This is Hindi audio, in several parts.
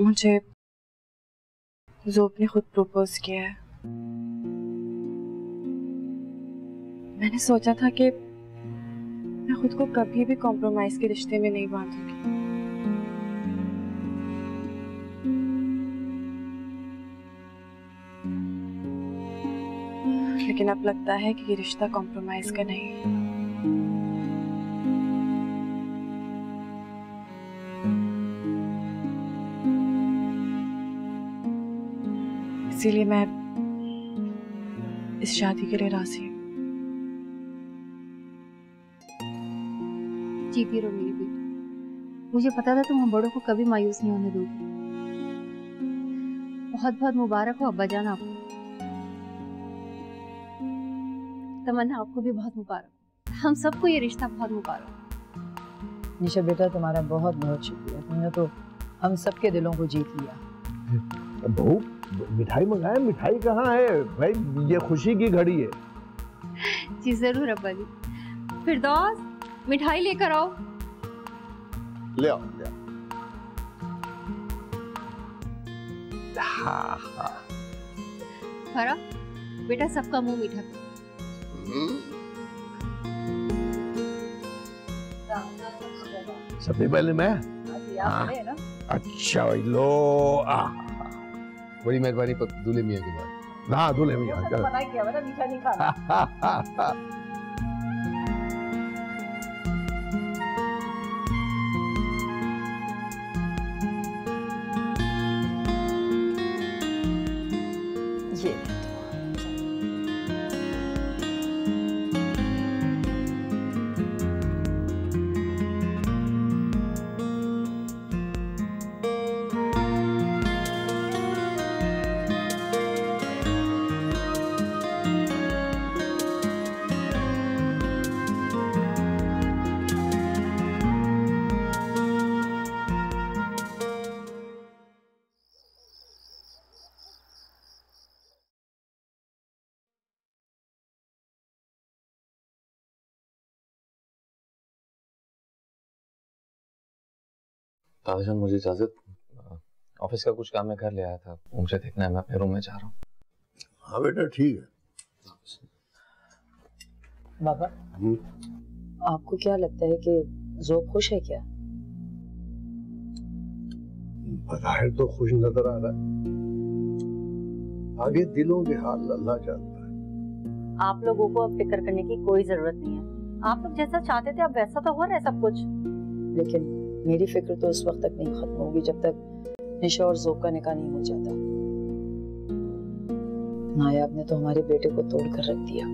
मुझे ज़ोब ने खुद प्रपोज किया है। मैंने सोचा था कि मैं खुद को कभी भी कॉम्प्रोमाइज के रिश्ते में नहीं बांधूंगी, लेकिन अब लगता है कि ये रिश्ता कॉम्प्रोमाइज का नहीं है। इसीलिए मैं इस शादी के लिए राजी हूँ। जीती रहो मेरी बेटी। मुझे पता था तुम हम बड़ों को कभी मायूस नहीं होने दोगी। बहुत बहुत मुबारक हो अब्बा जान आपको। तमन्ना आपको भी बहुत मुबारक। हम सबको ये रिश्ता बहुत मुबारक। निशा बेटा तुम्हारा बहुत बहुत शुक्रिया, तुमने तो हम सबके दिलों को जीत लिया। बहू मिठाई मंगाए, मिठाई कहाँ है भाई, ये खुशी की घड़ी है। जी जरूर अब्बा जी। फिरदौस मिठाई लेकर आओ। ले आओ ले आओ। हाँ हाँ हरा बेटा सबका मुंह मीठा करो। सबसे पहले मैं। ना? अच्छा भाई लो। बड़ी मेहरबानी दूल्हे मियाँ के बाद। हाँ दूल्हे मियाँ तो मना किया ना, मीठा नहीं खाना। ये ताज़ान मुझे इजाजत, ऑफिस का कुछ काम मैं घर ले आया था, मुझे देखना है, मैं अपने रूम में जा रहा हूँ। हाँ बेटा ठीक है। बाबा आपको क्या लगता है कि ज़ोब खुश है क्या? बज़ाहिर तो खुश नजर आ रहा है, आगे दिलों के हाल अल्लाह जानता है। आप लोगों को अब फिक्र करने की कोई जरूरत नहीं है। आप लोग जैसा चाहते थे अब वैसा तो हो रहा है सब कुछ। लेकिन मेरी फिक्र तो उस वक्त तक नहीं खत्म होगी जब तक निशा और ज़ोब का निकाह नहीं हो जाता। नायाब ने तो हमारे बेटे को तोड़ कर रख दिया।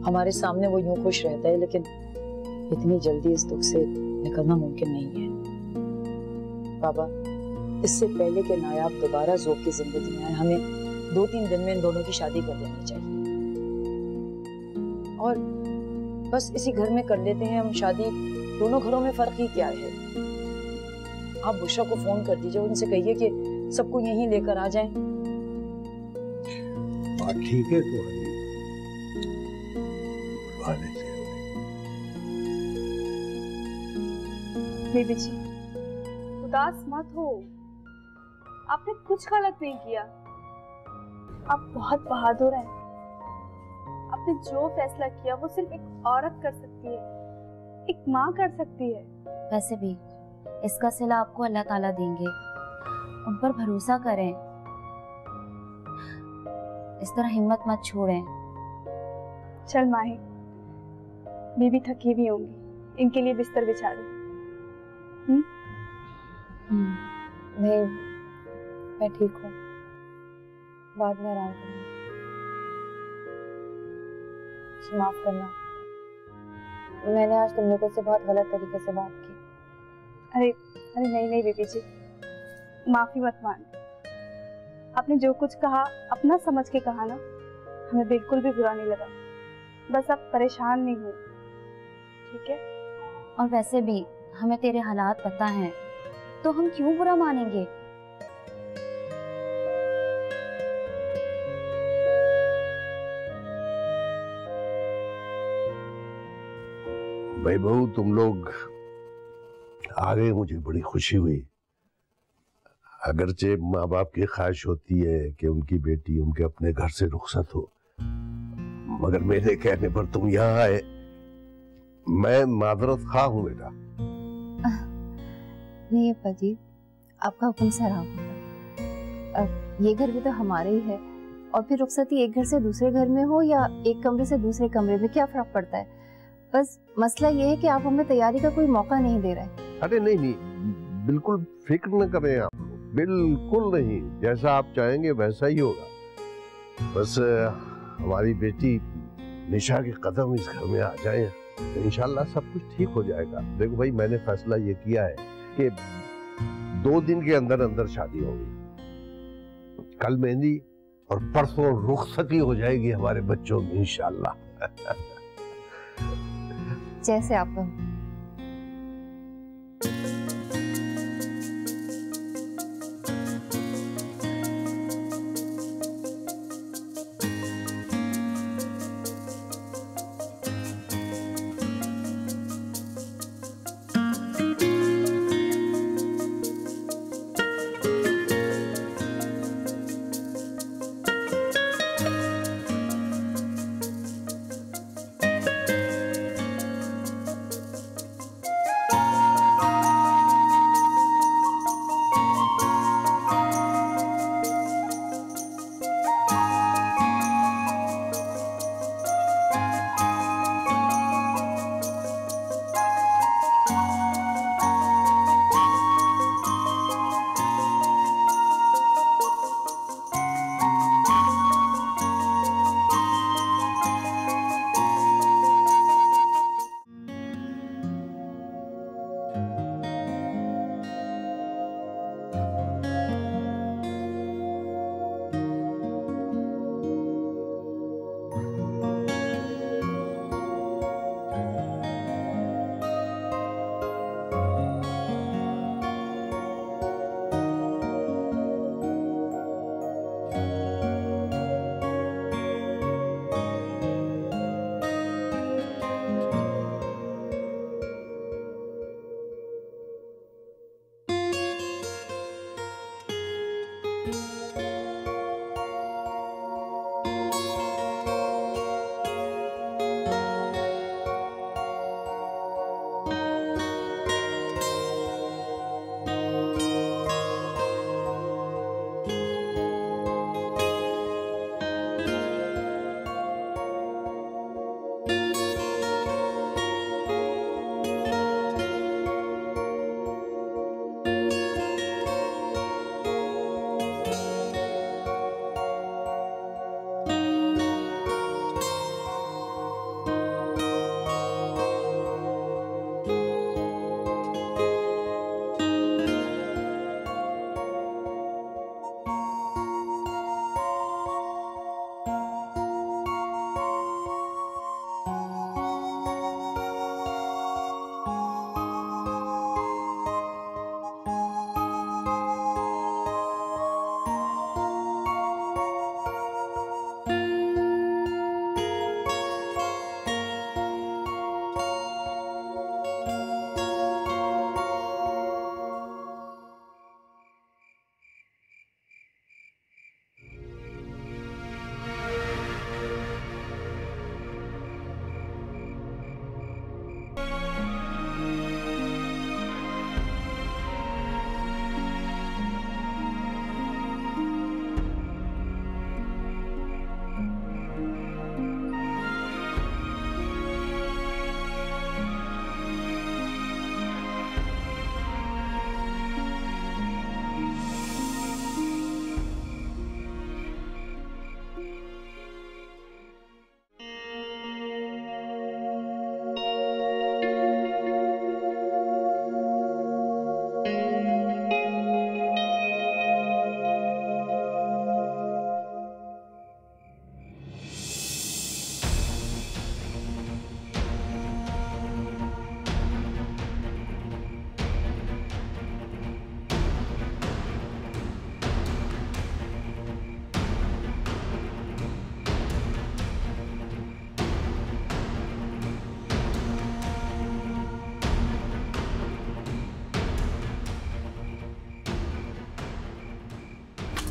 हमारे सामने वो यूं खुश रहता है, लेकिन इतनी जल्दी इस दुख से निकलना मुमकिन नहीं है। बाबा इससे पहले कि नायाब दोबारा ज़ोब की जिंदगी में आए, हमें 2-3 दिन में इन दोनों की शादी कर देनी चाहिए और बस इसी घर में कर लेते हैं हम शादी। दोनों घरों में फर्क ही क्या है? आप बुशरा को फोन कर दीजिए, उनसे कहिए कि सबको यहीं लेकर आ जाएं। बात ठीक है तो बुलवा लेते हैं। बेबी जी उदास मत हो, आपने कुछ गलत नहीं किया। आप बहुत बहादुर हैं। आपने जो फैसला किया वो सिर्फ एक औरत कर सकती है, एक माँ कर सकती है। वैसे भी इसका सिला आपको अल्लाह ताला देंगे, उन पर भरोसा करें। इस तरह हिम्मत मत छोड़ें। चल माही, बीबी थकी भी होंगी, इनके लिए बिस्तर बिछा दे। नहीं मैं ठीक हूँ, बाद में आराम करूँगी। माफ करना, मैंने आज तुम लोगों से बहुत गलत तरीके से बात की। अरे अरे नहीं नहीं बेबी जी, माफी मत मान। आपने जो कुछ कहा अपना समझ के कहा ना, हमें बिल्कुल भी बुरा नहीं लगा। बस आप परेशान नहीं हो, ठीक है? और वैसे भी हमें तेरे हालात पता हैं, तो हम क्यों बुरा मानेंगे? भाई बहू तुम लोग आ गए, मुझे बड़ी खुशी हुई। अगरचे माँ बाप की ख्वाहिश होती है कि उनकी बेटी उनके अपने घर से रुखसत हो, मगर मेरे कहने पर तुम यहाँ आए। मैं माजरत खा हूँ बेटा। नहीं अप्पा जी, आपका हुक्म सराब होगा। ये घर भी तो हमारे ही है, और फिर रुखसती एक घर से दूसरे घर में हो या एक कमरे से दूसरे कमरे में, क्या फर्क पड़ता है। बस मसला ये है कि आप हमें तैयारी का कोई मौका नहीं दे रहे। अरे नहीं नहीं, बिल्कुल फिक्र न करें आप, बिल्कुल नहीं, जैसा आप चाहेंगे वैसा ही होगा। बस हमारी बेटी निशा के कदम इस घर में आ जाए तो इंशाल्लाह सब कुछ ठीक हो जाएगा। देखो भाई, मैंने फैसला ये किया है कि 2 दिन के अंदर अंदर शादी होगी। कल मेहंदी और परसों रुखसती हो जाएगी हमारे बच्चों की इंशाल्लाह। जैसे आप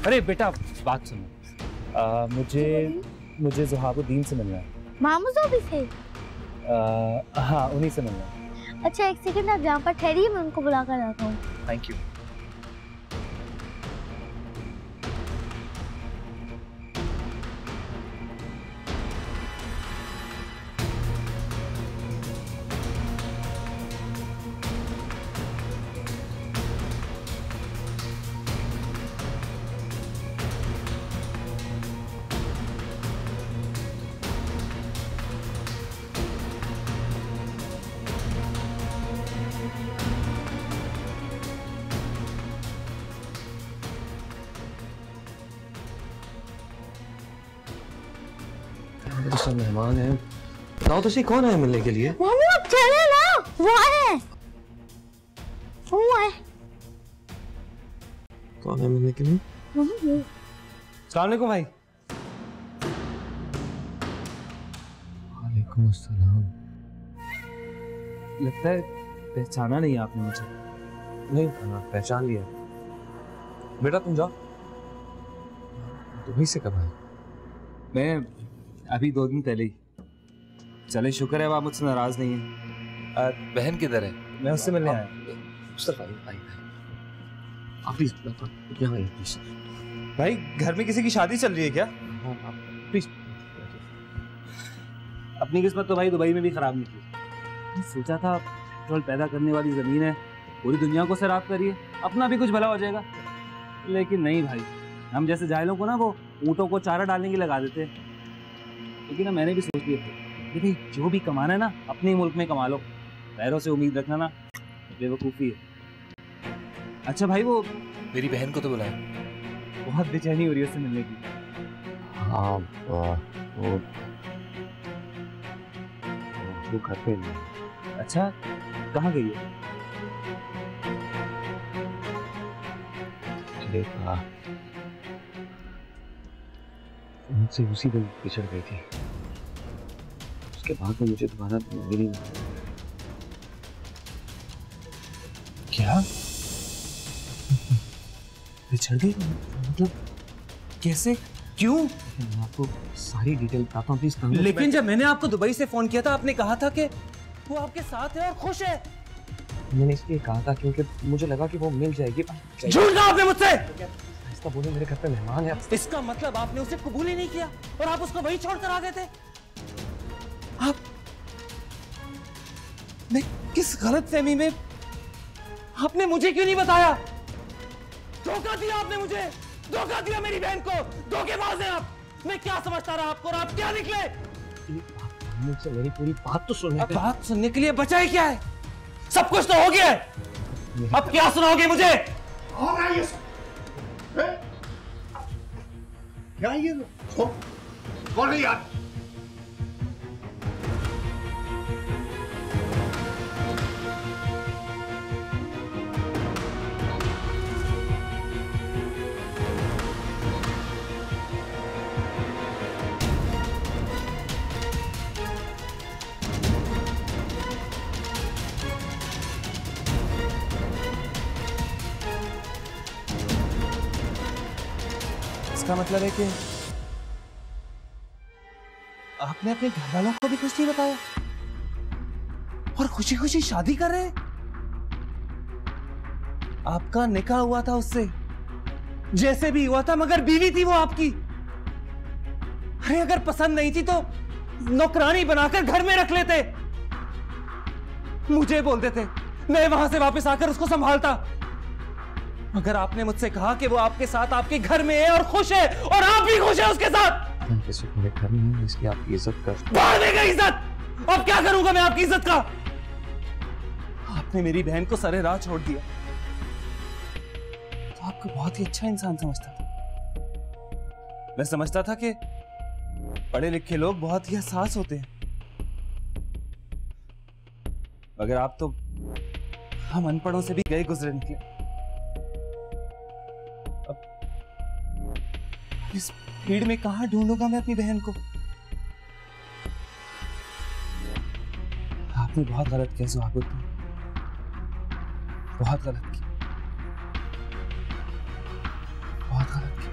अरे बेटा बात सुनो, मुझे ज़ुहाबुद्दीन से मिलना है। मामू साहब से? हाँ उन्हीं से मिलना है। अच्छा एक सेकंड आप जहाँ पर ठहरिए, मैं उनको बुला कर आता हूँ। Thank you. तो सब मेहमान हैं। बताओ तो सही कौन है मिलने के लिए? मामू आप चले ना, वो है। कौन है मिलने के लिए? अस्सलाम वालेकुम भाई। वालेकुम अस्सलाम। लगता है पहचाना नहीं आपने मुझे। नहीं पहचान लिया। बेटा तुम जाओ। दुबई से कब आए? मैं अभी 2 दिन पहले ही। चले शुक्र है आप मुझसे नाराज नहीं है। बहन किधर है? मैं उससे मिलने आया। उस तरफ आई। आप प्लीज यहाँ आइए प्लीज। भाई घर में किसी की शादी चल रही है क्या? प्लीज। अपनी किस्मत तो भाई दुबई में भी खराब निकली। सोचा था पेट्रोल पैदा करने वाली जमीन है, पूरी दुनिया को सैराब करिए, अपना भी कुछ भला हो जाएगा। लेकिन नहीं भाई, हम जैसे जाहिलों को ना वो ऊँटों को चारा डालने की लगा देते। लेकिन मैंने भी सोच लिया था कि भाई जो भी कमाना है ना अपने ही मुल्क में कमा लो, गैरों से उम्मीद रखना ना बेवकूफ़ी है। अच्छा भाई वो मेरी बहन को तो बुलाया। बहुत बेचैनी हो रही है उससे मिलने की। हाँ वो घर पे नहीं। अच्छा कहाँ गई है? देखा मुझसे उसी दिन पिछड़ गई थी। उसके बाद में मुझे दोबारा मिली नहीं। क्या पिछड़ गई? मतलब कैसे, क्यों? मैं आपको सारी डिटेल बताता हूँ प्लीज। लेकिन जब मैंने आपको दुबई से फोन किया था आपने कहा था कि वो आपके साथ है और खुश है। मैंने इसलिए कहा था क्योंकि मुझे लगा कि वो मिल जाएगी। झूठ कहा आपने मुझसे। ऐसा बोले मेरे घर पे मेहमान है। इसका मतलब आपने उसे कबूल ही नहीं किया और आप उसको वहीं छोड़कर आ गए थे। आप मैं किस गलतफहमी में, आपने मुझे क्यों नहीं बताया? धोखा दिया आपने मुझे, धोखा दिया मेरी बहन को। धोखेबाज हैं आप। मैं क्या समझता रहा आपको और आप क्या निकले? मुझसे मेरी पूरी बात तो सुनने। बात सुनने के लिए बचा ही क्या है? सब कुछ तो हो गया है। अब क्या सुनाओगे मुझे? हो रहा है ये सब। क्या ये कौन है यार? इसका मतलब है कि आपने अपने घर वालों को भी कुछ नहीं बताया और खुशी खुशी शादी कर रहे हैं। आपका निकाह हुआ था उससे, जैसे भी हुआ था, मगर बीवी थी वो आपकी। अरे अगर पसंद नहीं थी तो नौकरानी बनाकर घर में रख लेते, मुझे बोल देते, मैं वहां से वापस आकर उसको संभालता। मगर आपने मुझसे कहा कि वो आपके साथ आपके घर में है और खुश है, और आप भी खुश है उसके साथ। मैं किसी को घर में हूं, इसकी आपकी इज्जत कर। बाहर देगा इज्जत। अब क्या करूंगा मैं आपकी इज्जत का? आपने मेरी बहन को सरे राह छोड़ दिया। तो आपको बहुत ही अच्छा इंसान समझता था। मैं समझता था कि पढ़े लिखे लोग बहुत ही एहसास होते हैं, मगर आप तो हम अनपढ़ों से भी गए गुजरे निकले। इस भीड़ में कहां ढूंढूंगा मैं अपनी बहन को? आपने बहुत गलत किया ज़ुहाबुद्दीन, बहुत गलत किया, बहुत गलत किया।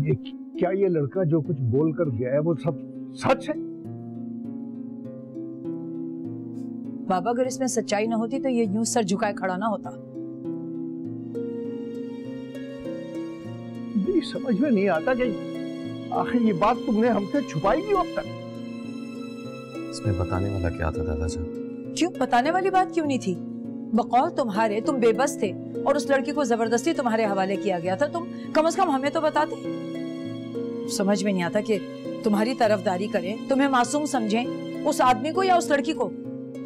क्या ये लड़का जो कुछ बोल कर गया है वो सब सच है? बाबा, अगर इसमें सच्चाई ना होती तो ये यूं सर झुकाए खड़ा ना होता। नहीं समझ में नहीं आता कि आखिर ये बात तुमने हमसे छुपाई क्यों अब तक? इसमें बताने वाला क्या था दादाजान? क्यों बताने वाली बात क्यों नहीं थी? बकौल तुम्हारे तुम बेबस थे और उस लड़की को जबरदस्ती तुम्हारे हवाले किया गया था। तुम कम से कम हमें तो बताते। समझ में नहीं आता कि तुम्हारी तरफदारी करें, तुम्हें मासूम समझें, उस आदमी को या उस लड़की को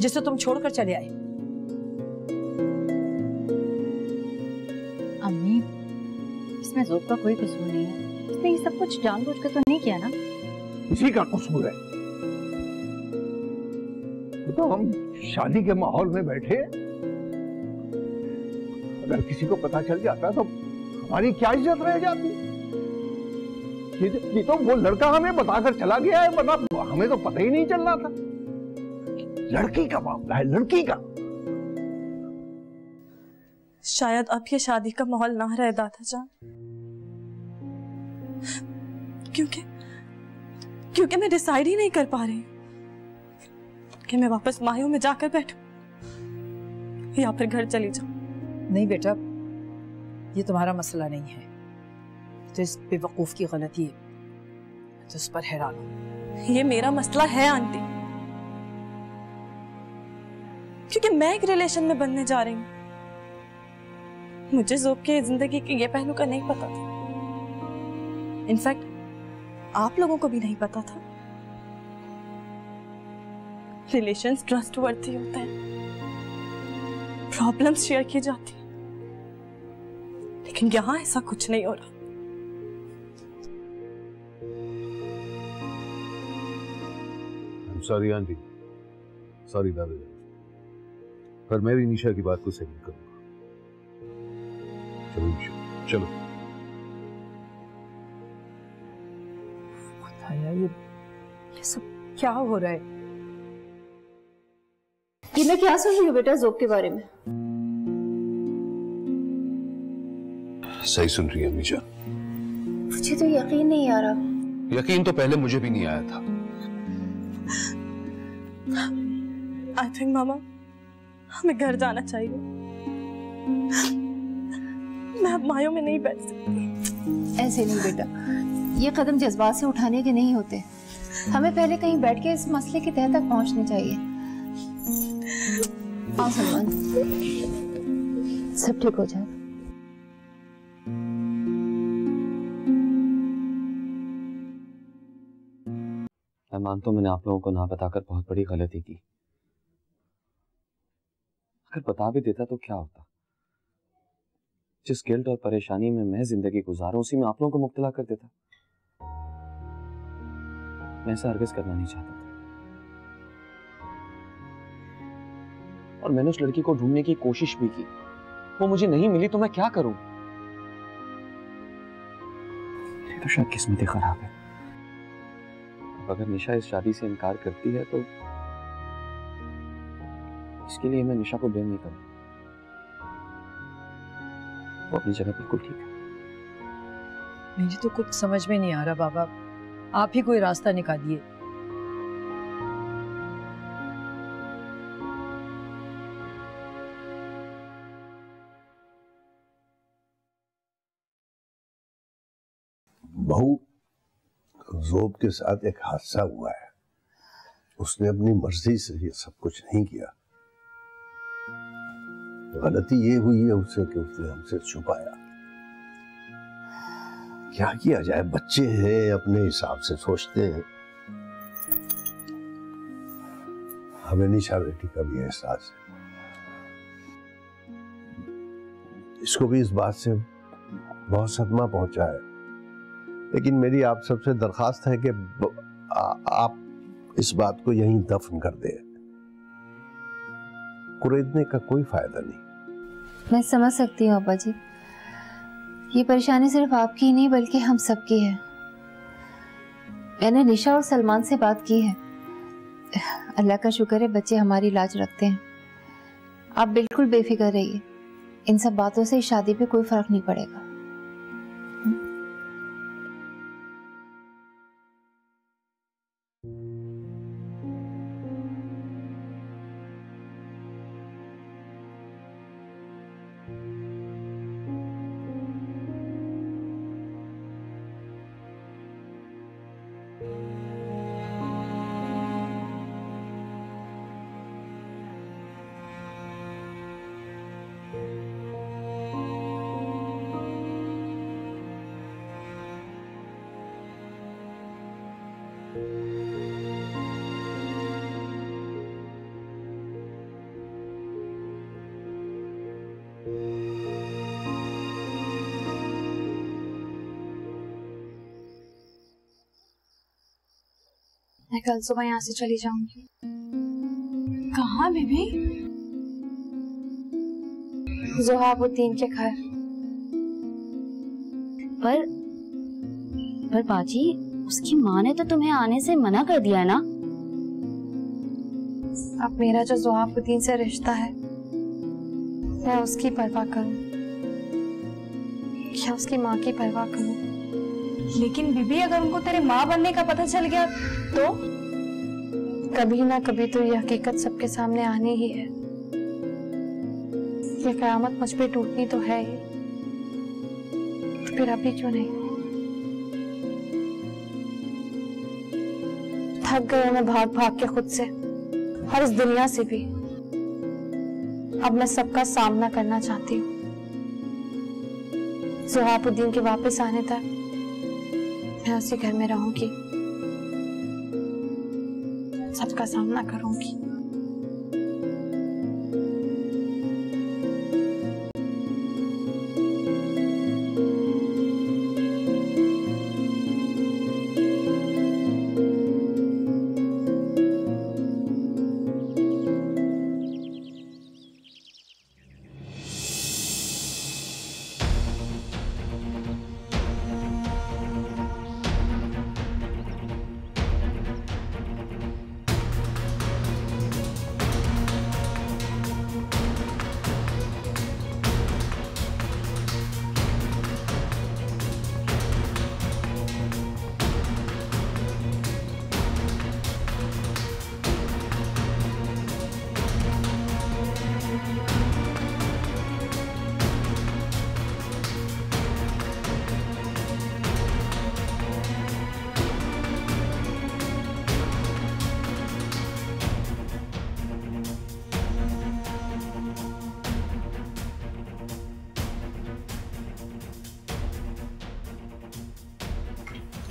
जिसे तुम छोड़कर चले आए। अम्मी, इसमें ज़ोब का कोई कसूर नहीं है। उसने ये सब कुछ जानबूझकर तो नहीं किया ना। इसी का कसूर है। तो हम शादी के माहौल में बैठे, अगर किसी को पता चल जाता तो हमारी क्या इज्जत रह जाती? ये तो वो लड़का हमें बताकर चला गया है, वरना हमें तो पता ही नहीं चल रहा था। लड़की का मामला है, लड़की का। शायद अब ये शादी का माहौल ना रहे दादाजान, क्योंकि मैं डिसाइड ही नहीं कर पा रही कि मैं वापस मायूं में जाकर बैठूं या फिर घर चली जाऊं। नहीं बेटा, ये तुम्हारा मसला नहीं है, तो इस बेवकूफ की गलती है, तो उस पर हैरान हूं। ये मेरा मसला है आंटी, क्योंकि मैं एक रिलेशन में बनने जा रही हूँ। मुझे ज़ोब की जिंदगी के ये पहलू का नहीं पता था। इनफैक्ट आप लोगों को भी नहीं पता था। रिलेशंस ट्रस्टवर्थी होते हैं, प्रॉब्लम्स शेयर की जाती है, लेकिन यहां ऐसा कुछ नहीं हो रहा। सॉरी आंटी, सॉरी दादाजी, पर मैं भी निशा की बात को सही करूंगा। चलो निशा, चलो। ये सब क्या हो रहा है? ये मैं क्या सुन रही हूँ बेटा ज़ोब के बारे में? सही सुन रही है निशा। मुझे तो यकीन नहीं आ रहा। यकीन तो पहले मुझे भी नहीं आया था। आई थिंक मामा हमें घर जाना चाहिए। मैं अब मायूं में नहीं बैठ सकती। ऐसे नहीं बेटा, ये कदम जज्बात से उठाने के नहीं होते। हमें पहले कहीं बैठ के इस मसले की तह तक पहुंचनी चाहिए। आओ सलमान, सब ठीक हो जाएगा। मैं मानता हूं मैंने आप लोगों को ना बताकर बहुत बड़ी गलती की। अगर बता भी देता तो क्या होता? जिस गिल्ट और परेशानी में मैं जिंदगी गुजारूं उसी में आप लोगों को मुब्तला कर देता। मैं ऐसा हरगिज़ करना नहीं चाहता था। और मैंने उस लड़की को ढूंढने की कोशिश भी की, वो मुझे नहीं मिली तो मैं क्या करूं? मेरी तो शायद किस्मत ही खराब है। अब अगर निशा इस शादी से इनकार करती है तो इसके लिए मैं निशा को ब्लेम नहीं करूं। वो अपनी जगह बिल्कुल ठीक है। मुझे तो कुछ समझ में नहीं आ रहा बाबा, आप ही कोई रास्ता निकालिए। बहू, ज़ोब के साथ एक हादसा हुआ है। उसने अपनी मर्जी से ये सब कुछ नहीं किया। गलती ये हुई है उससे कि उसने हमसे छुपाया। क्या किया जाए, बच्चे हैं, अपने हिसाब से सोचते हैं। हमें निशा बेटी का भी एहसास है। इसको भी इस बात से बहुत सदमा पहुंचा है, लेकिन मेरी आप सबसे दरखास्त है कि आप इस बात को यहीं दफन कर दें। कुरेदने का कोई फायदा नहीं। मैं समझ सकती हूँ अब्बा जी, ये परेशानी सिर्फ आपकी ही नहीं बल्कि हम सबकी है। मैंने निशा और सलमान से बात की है। अल्लाह का शुक्र है बच्चे हमारी लाज रखते हैं। आप बिल्कुल बेफिक्र रहिए, इन सब बातों से शादी पे कोई फर्क नहीं पड़ेगा। कल सुबह यहाँ से चली जाऊंगी। कहाँ बेबी? ज़ुहाबुद्दीन के घर। पर बाजी, उसकी माँ ने तो तुम्हें आने से मना कर दिया है ना? अब मेरा जो ज़ुहाबुद्दीन से रिश्ता है, मैं उसकी परवाह करूं या उसकी माँ की परवाह करूं? लेकिन बीबी, अगर उनको तेरे माँ बनने का पता चल गया तो? कभी ना कभी तो ये हकीकत सबके सामने आनी ही है। ये कयामत मुझ पे टूटनी तो है ही, तो फिर अभी क्यों नहीं? थक गई मैं भाग भाग के खुद से और इस दुनिया से भी। अब मैं सबका सामना करना चाहती हूँ। ज़ुहाबुद्दीन के वापस आने तक मैं उसी घर में रहूंगी, सबका सामना करूंगी।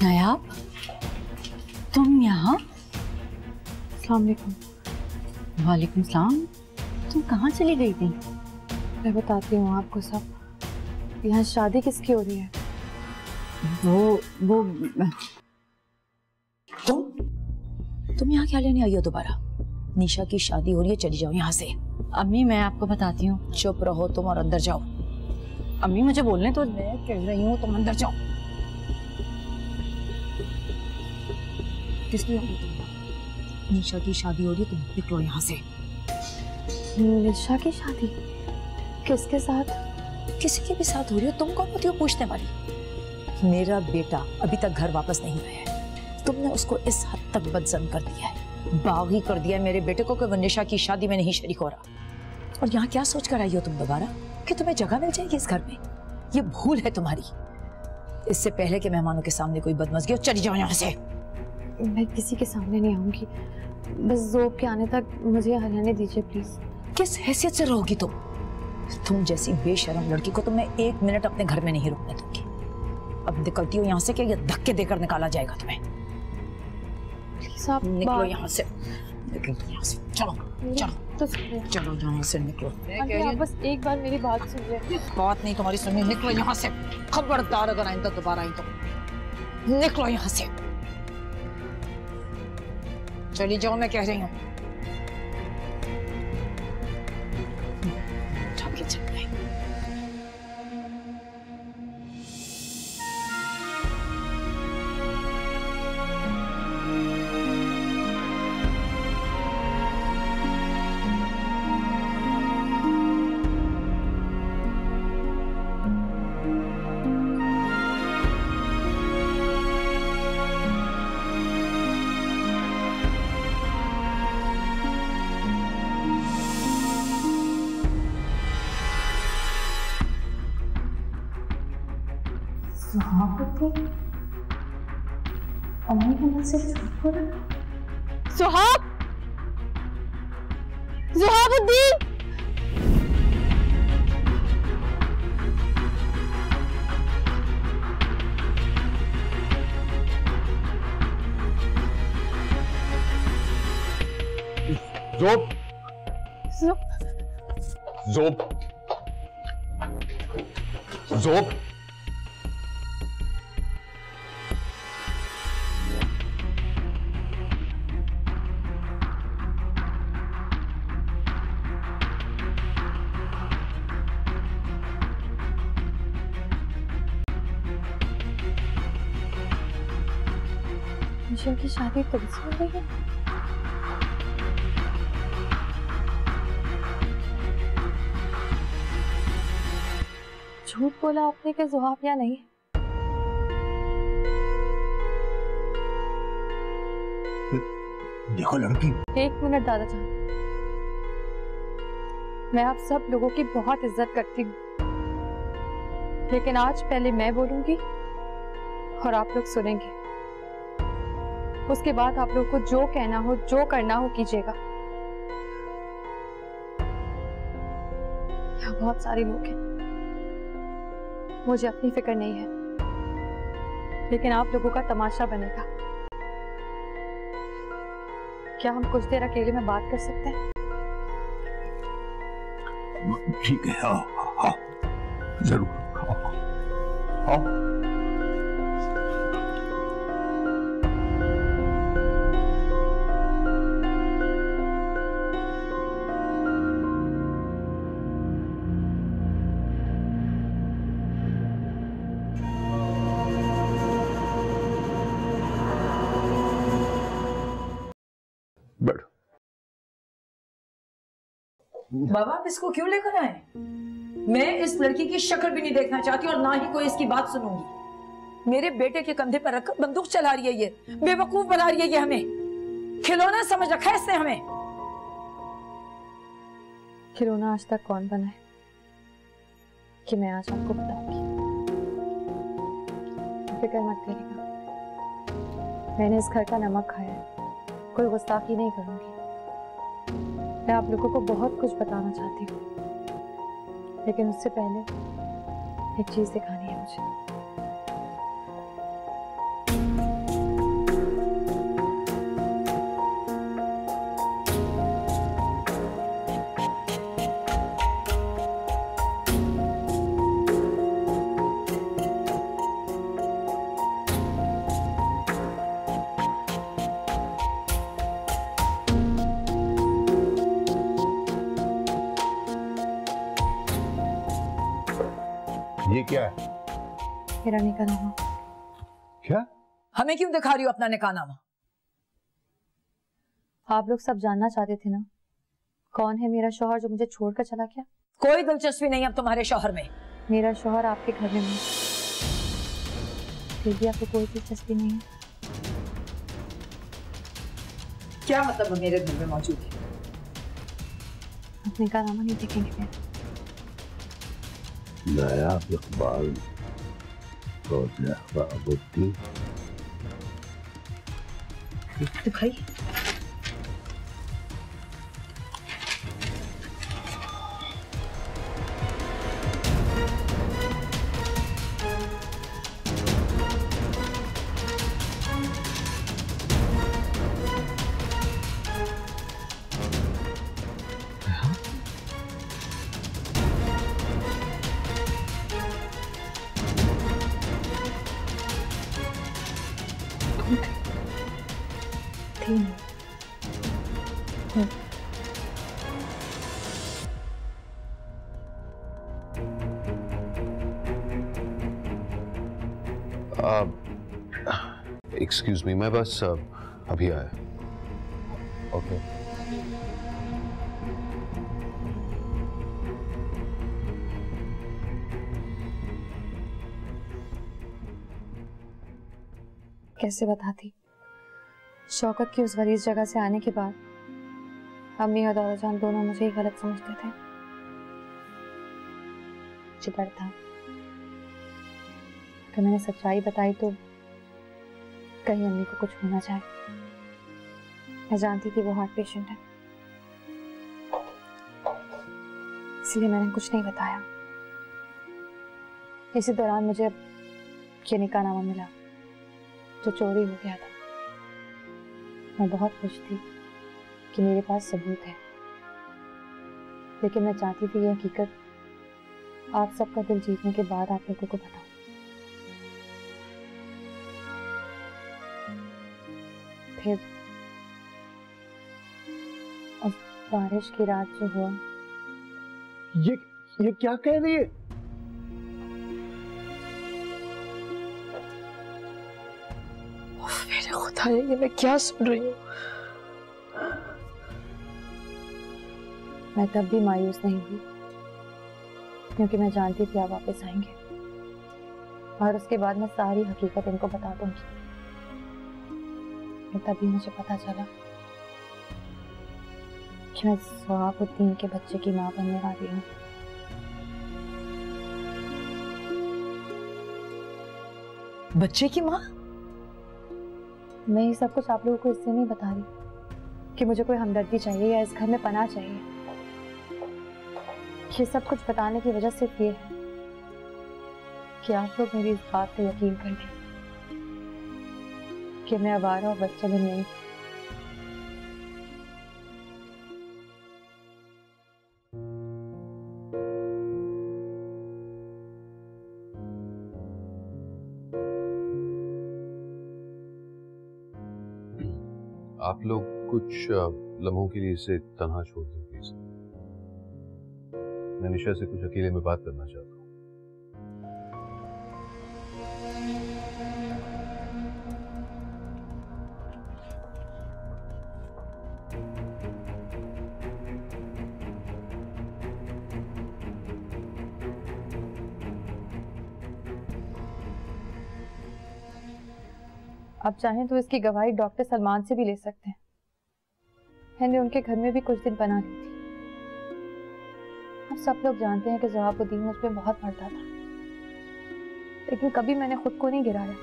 नायाब, तुम यहाँ? अस्सलाम वालेकुम। वालेकुम सलाम। तुम कहाँ चली गई थी? मैं बताती हूँ आपको सब। यहाँ शादी किसकी हो रही है? वो तुम यहाँ क्या लेने आई हो दोबारा? निशा की शादी हो रही है, चली जाओ यहाँ से। अम्मी, मैं आपको बताती हूँ। चुप रहो तुम और अंदर जाओ। अम्मी, मुझे बोलने तो। मैं कह रही हूँ तुम अंदर जाओ। किस लिए आई तुम? निशा की शादी हो रही है, तुम निकलो यहाँ से। निशा की शादी किसके साथ? किसी के भी साथ हो रही हो, तुम कौन होती हो पूछने वाली? मेरा बेटा अभी तक घर वापस नहीं आया है। तुमने उसको इस हद तक बदजन कर दिया है, बागी कर दिया है मेरे बेटे को कि वो निशा की शादी में नहीं शरीक हो रहा। और यहाँ क्या सोच कर आई हो तुम दोबारा कि तुम्हें जगह मिल जाएगी इस घर में? ये भूल है तुम्हारी। इससे पहले कि मेहमानों के सामने कोई बदमज़गी हो, चली जाओ यहाँ से। मैं किसी के सामने नहीं आऊंगी, बस ज़ोब के आने तक मुझे यहाँ रहने दीजिए प्लीज। किस हैसियत से रहोगी तुम? तुम जैसी बेशरम लड़की को तो मैं 1 मिनट अपने घर में नहीं रुकने दूंगी। अब निकलती हो यहाँ से, क्या ये धक्के देकर निकाला जाएगा तुम्हें? प्लीज आप निकलो यहाँ से, निकलो यहाँ से। चलो चलो तो चलो यहाँ से निकलो। आप बस एक बार मेरी बात सुनिए। बात नहीं तुम्हारी सुनिए, निकलो यहाँ से। खबरदार अगर आइंदा दोबारा आई तो निकलो यहाँ से। चली जाओ, मैं कह रही हूँ। चल गई। अम्मी को मुझसे झूठ बोला। ज़ुहाबुद्दीन! ज़ोब ज़ोब ज़ोब आज उनकी शादी तुमसे हो रही है? झूठ बोला आपने कि ज़ुहाफिया नहीं? देखो लड़की, एक मिनट दादा जान, मैं आप सब लोगों की बहुत इज्जत करती हूँ, लेकिन आज पहले मैं बोलूंगी और आप लोग सुनेंगे। उसके बाद आप लोग को जो कहना हो, जो करना हो कीजिएगा। यहाँ बहुत सारे लोग हैं, मुझे अपनी फिक्र नहीं है, लेकिन आप लोगों का तमाशा बनेगा। क्या हम कुछ देर अकेले में बात कर सकते हैं? ठीक है, हाँ हाँ जरूर, हाँ हाँ। बाबा आप इसको क्यों लेकर आए? मैं इस लड़की की शक्ल भी नहीं देखना चाहती और ना ही कोई इसकी बात सुनूंगी। मेरे बेटे के कंधे पर रखकर बंदूक चला रही है ये, बेवकूफ बना रही है ये, हमें खिलौना समझ रखा है इसने हमें। खिलौना आज तक कौन बना है कि मैं आज आपको बताऊंगी। फिक्र मत करिएगा, मैंने इस घर का नमक खाया है, कोई गुस्ताखी नहीं करूंगी। मैं आप लोगों को बहुत कुछ बताना चाहती हूँ, लेकिन उससे पहले एक चीज दिखानी है मुझे। ये क्या है? मेरा निकाहनामा। क्या? हमें क्यों दिखा रही हो अपना निकाहनामा? आप लोग सब जानना चाहते थे ना, कौन है मेरा शौहर जो मुझे छोड़कर चला गया? कोई दिलचस्पी नहीं अब तुम्हारे शौहर में। मेरा शौहर आपके घर में नहीं, फिर भी आपको कोई दिलचस्पी नहीं है? क्या मतलब मेरे घर में मौजूद है? आप निकाहनामा नहीं देखेंगे मेरा? नायाब इकबाल दिखाई। एक्सक्यूज मी, मैं बस अभी आया। ओके। कैसे बताती, शौकत की उस गलीज जगह से आने के बाद अम्मी और दादा जान दोनों मुझे ही गलत समझते थे। मुझे डर था कि मैंने सच्चाई बताई तो कहीं अम्मी को कुछ होना जाए। मैं जानती थी वो हार्ट पेशेंट है, इसलिए मैंने कुछ नहीं बताया। इसी दौरान मुझे ये निकाहनामा मिला जो चोरी हो गया था। मैं बहुत खुश थी कि मेरे पास सबूत है, लेकिन मैं चाहती थी ये हकीकत आप सबका दिल जीतने के बाद आप लोगों को बताऊं। फिर उस बारिश की रात जो हुआ। ये क्या कह रही है? मेरे खुदा, हाय ये मैं क्या सुन रही हूँ। मैं तब भी मायूस नहीं हुई क्योंकि मैं जानती थी आप वापस आएंगे और उसके बाद मैं सारी हकीकत इनको बता दूंगी। तभी मुझे पता चला कि मैं सवाबुद्दीन के बच्चे की मां बनने वाली हूँ। बच्चे की माँ? मैं ये सब कुछ आप लोगों को इससे नहीं बता रही कि मुझे कोई हमदर्दी चाहिए या इस घर में पनाह चाहिए। ये सब कुछ बताने की वजह सिर्फ ये है कि आप लोग मेरी इस बात पे यकीन कर लें कि मैं आवारा और बदचलन नहीं। आप लोग कुछ लम्हों के लिए इसे तन्हा छोड़ दें प्लीज। मैं निशा से कुछ अकेले में बात करना चाहता हूँ। आप चाहें तो इसकी गवाही डॉक्टर सलमान से भी ले सकते हैं। मैंने उनके घर में भी कुछ दिन पनाह ली थी। अब सब लोग जानते हैं कि ज़वाबुद्दीन मुझ पे बहुत मरता था, लेकिन कभी मैंने खुद को नहीं गिराया।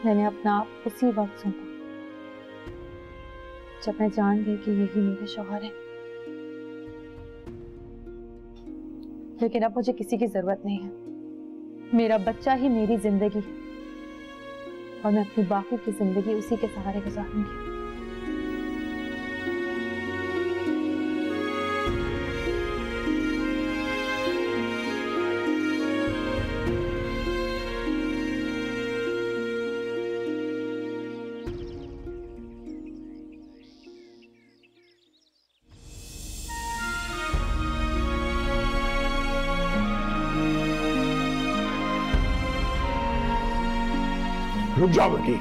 मैंने अपना आप उसी वक्त सौंपा जब मैं जान गई कि यही मेरे शौहर हैं। लेकिन अब मुझे किसी की जरूरत नहीं है। मेरा बच्चा ही मेरी जिंदगी है और मैं अपनी बाकी की जिंदगी उसी के सहारे गुजारूंगी। रुक जाओ बेटी,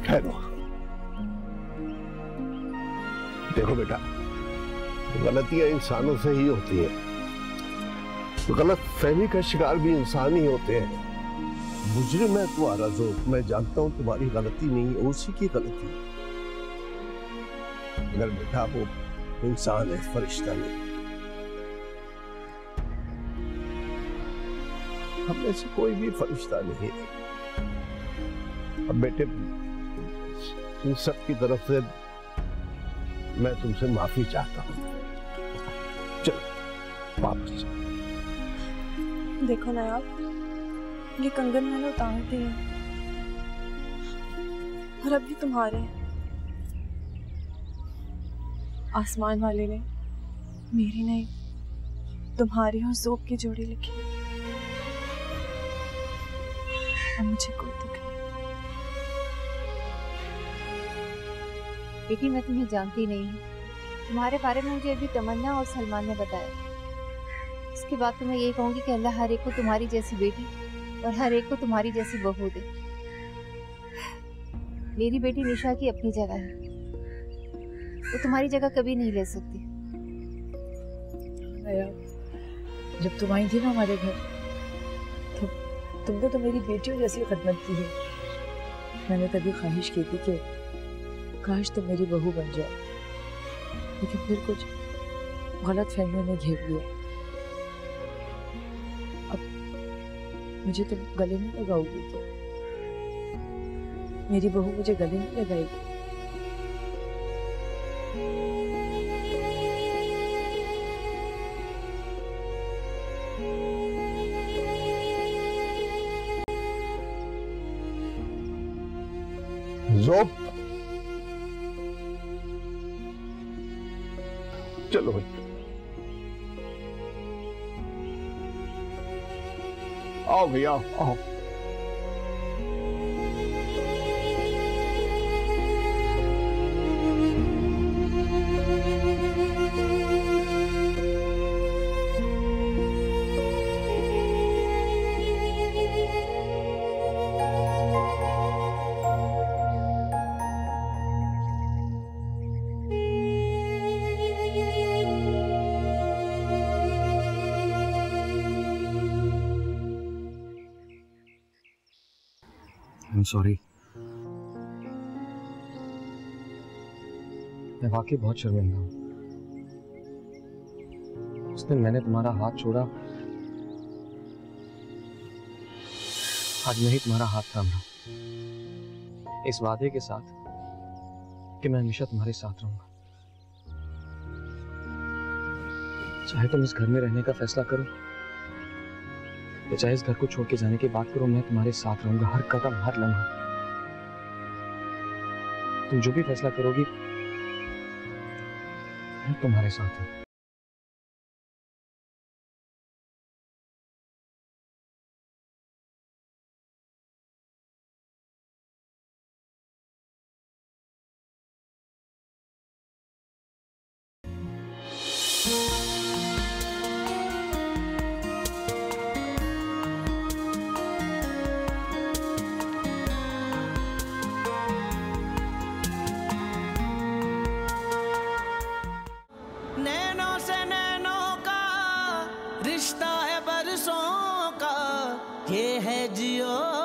ठहरो। देखो बेटा, गलतियां इंसानों से ही होती हैं। गलत फहमी का शिकार भी इंसान ही होते हैं। मुजरिम है तुम्हारा जो, मैं जानता हूं तुम्हारी गलती नहीं है, उसी की गलती है। मगर बेटा वो इंसान है, फरिश्ता नहीं। हम में से कोई भी फरिश्ता नहीं है। अब बेटे इन सब की तरफ से मैं तुमसे माफी चाहता हूँ। चलो वापस। देखो नायाब, ये कंगन मैंने उतार दिए और अब ये तुम्हारे हैं। आसमान वाले ने मेरी नहीं, तुम्हारी और ज़ोब की जोड़ी लिखी। अब मुझे कोई दुख नहीं। बेटी मैं तुम्हें जानती नहीं हूँ। तुम्हारे बारे में मुझे अभी तमन्ना और सलमान ने बताया। इसके बाद तो मैं यही कहूँगी कि अल्लाह हर एक को तुम्हारी जैसी बेटी और हर एक को तुम्हारी जैसी बहू दे। मेरी बेटी निशा की अपनी जगह है, वो तुम्हारी जगह कभी नहीं ले सकती। जब तुम आई थी ना हमारे घर, तो तुमने तो मेरी बेटियों जैसी खिदमत की है। मैंने तभी ख्वाहिश की थी कि काश तुम मेरी बहू बन जाओ, लेकिन फिर कुछ गलत फहमियों ने घेर लिया। अब मुझे तुम गले नहीं लगाओगी क्या? मेरी बहू मुझे गले नहीं लगाएगी? ज़ोब, चलो भाई आओ भैया आओ। सॉरी। मैं वाकई बहुत शर्मिंदा हूँ। उस दिन मैंने तुम्हारा हाथ छोड़ा, आज मैं ही तुम्हारा हाथ थाम रहा हूं, इस वादे के साथ कि मैं हमेशा तुम्हारे साथ रहूंगा। चाहे तुम इस घर में रहने का फैसला करो या चाहे इस घर को छोड़ के जाने की बात करो, मैं तुम्हारे साथ रहूंगा हर कदम, हर लम्हा। तुम जो भी फैसला करोगी मैं तुम्हारे साथ हूं। नैनों से नैनों का रिश्ता है बरसों का, ये है जियो